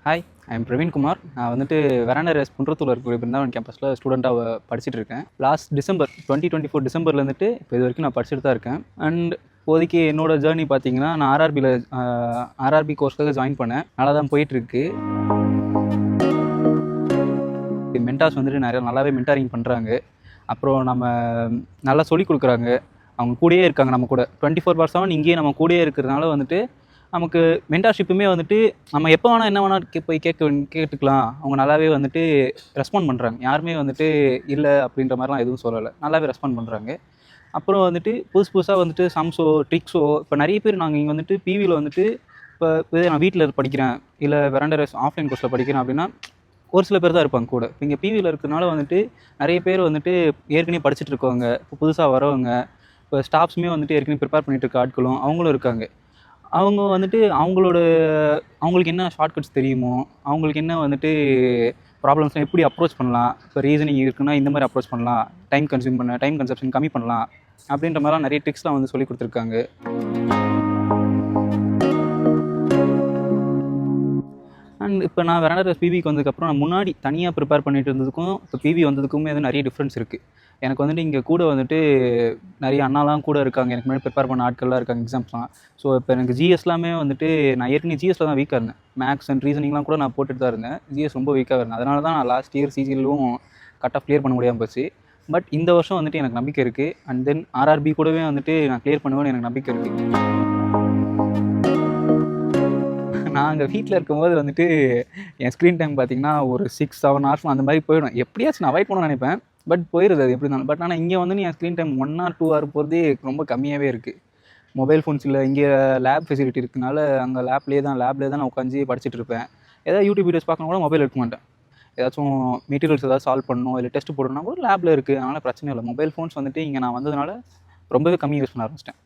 Hi, I am Praveen Kumar. நான் வந்துட்டு veranda race குன்றத்தூரில் இருக்கக்கூடிய பிருந்தாவன் கேம்பஸில் ஸ்டூடெண்ட்டாக படிச்சுட்டு இருக்கேன். லாஸ்ட் டிசம்பர் 2024 டிசம்பரில் வந்துட்டு இப்போ இது வரைக்கும் நான் படிச்சுட்டு தான் இருக்கேன். அண்ட் இப்போதைக்கு என்னோட ஜேர்னி பார்த்தீங்கன்னா, நான் ஆர்ஆர்பி கோர்ஸ்க்காக ஜாயின் பண்ணேன். நல்லா தான் போயிட்டுருக்கு. மென்டார்ஸ் வந்துட்டு நிறையா நல்லாவே மென்டாரிங் பண்ணுறாங்க. அப்புறம் நம்ம நல்லா சொல்லிக் கொடுக்குறாங்க. அவங்க கூடயே இருக்காங்க நம்ம கூட 24/7 இங்கேயே நம்ம கூடயே இருக்கிறதுனால வந்துட்டு நமக்கு மென்டார்ஷிப்புமே வந்துட்டு நம்ம எப்போ வேணால் என்ன வேணால் போய் கேட்டுக்கலாம். அவங்க நல்லாவே வந்துட்டு ரெஸ்பாண்ட் பண்ணுறாங்க. யாருமே வந்துட்டு இல்லை அப்படின்ற மாதிரிலாம் எதுவும் சொல்லலை. நல்லாவே ரெஸ்பாண்ட் பண்ணுறாங்க. அப்புறம் வந்துட்டு புதுசாக வந்துட்டு சம்ஸோ ட்ரிக்ஸோ இப்போ நிறைய பேர் நாங்கள் இங்கே வந்துட்டு பிவியில் வந்துட்டு இப்போ நான் வீட்டில் படிக்கிறேன், இல்லை வெராண்டா ரேஸ் ஆஃப்லைன் கோர்ஸில் படிக்கிறேன் அப்படின்னா ஒரு சில பேர் தான் இருப்பாங்க கூட. இப்போ இங்கே பிவியில் இருக்கிறதுனால வந்துட்டு நிறைய பேர் வந்துட்டு ஏற்கனவே படிச்சுட்டு இருக்கவங்க, இப்போ புதுசாக வரவங்க, இப்போ ஸ்டாஃப்ஸுமே வந்துட்டு ஏற்கனவே ப்ரிப்பேர் பண்ணிட்டு இருக்க ஆட்களும் அவங்களும் இருக்காங்க. அவங்க வந்துட்டு அவங்களுக்கு என்ன ஷார்ட்கட்ஸ் தெரியுமோ, அவங்களுக்கு என்ன வந்துட்டு ப்ராப்ளம்ஸ்லாம் எப்படி அப்ரோச் பண்ணலாம், இப்போ ரீசனிங் இருக்குன்னா இந்த மாதிரி அப்ரோச் பண்ணலாம், டைம் கன்சப்ஷன் கம்மி பண்ணலாம் அப்படின்ற மாதிரிலாம் நிறைய ட்ரிக்ஸ்லாம் வந்து சொல்லி கொடுத்துருக்காங்க. அண்ட் இப்போ நான் வெராண்டா ரேஸ் பிவிக்கு வந்ததுக்கப்புறம் நான் முன்னாடி தனியாக ப்ரிப்பேர் பண்ணிட்டு இருந்ததுக்கும் இப்போ பிவி வந்ததுக்குமே வந்து நிறைய டிஃப்ரென்ஸ் இருக்குது. எனக்கு வந்துட்டு இங்கே கூட வந்துட்டு நிறைய அண்ணாலாம் கூட இருக்காங்க. எனக்கு முன்னாடி ப்ரிப்பேர் பண்ண ஆட்கள்லாம் இருக்காங்க எக்ஸாம்ஸ்லாம். ஸோ இப்போ எனக்கு ஜிஎஸ்லாமே வந்துட்டு நான் ஏற்கனவே ஜிஎஸ்ல தான் வீக்காக இருந்தேன். மேக்ஸ் அண்ட் ரீசனிங்லாம் கூட நான் போட்டுட்டு தான் இருந்தேன். ஜிஎஸ் ரொம்ப வீக்காக இருந்தேன். அதனால தான் நான் லாஸ்ட் இயர் சிஜிலும் கட் ஆஃப் கிளியர் பண்ண முடியாமல் போச்சு. பட் இந்த வருஷம் வந்துட்டு எனக்கு நம்பிக்கை இருக்குது. அண்ட் தென் ஆர்ஆர்பி கூடவே வந்துட்டு நான் கிளியர் பண்ணுவேன்னு எனக்கு நம்பிக்கை இருக்குது. நான் அங்கே வீட்டில் இருக்கும்போது வந்துட்டு என் ஸ்க்ரீன் டைம் பார்த்திங்கன்னா ஒரு 6-7 ஹவர்ஸ் அந்த மாதிரி போயிடும். எப்படியாச்சும் நான் அவாய்ட் பண்ணணும்னு நினைப்பேன். பட் போயிடுது அது எப்படி இருந்தாலும். பட் ஆனால் இங்கே வந்து என் ஸ்க்ரீன் டைம் 1 or 2 hour போகிறதே ரொம்ப கம்மியாகவே இருக்குது. மொபைல் ஃபோன்ஸ் இல்லை, இங்கே லேப் ஃபெசிலிட்டி இருக்கனால அங்கே லேப்லேயே தான் நான் உட்காந்து படிச்சுட்டு இருப்பேன். ஏதாவது யூடியூப் வீடியோஸ் பார்க்கணும் கூட மொபைல் எடுக்க மாட்டேன். ஏதாச்சும் மெட்டீரியல்ஸ் ஏதாவது சால்வ் பண்ணணும், இல்லை டெஸ்ட் போடணும்னா கூட லேபில் இருக்குது. அதனால் பிரச்சனை இல்லை. மொபைல் ஃபோன்ஸ் வந்துட்டு இங்கே நான் வந்ததுனால ரொம்பவே கம்மி யூஸ் பண்ண ஆரம்பிச்சிட்டேன்.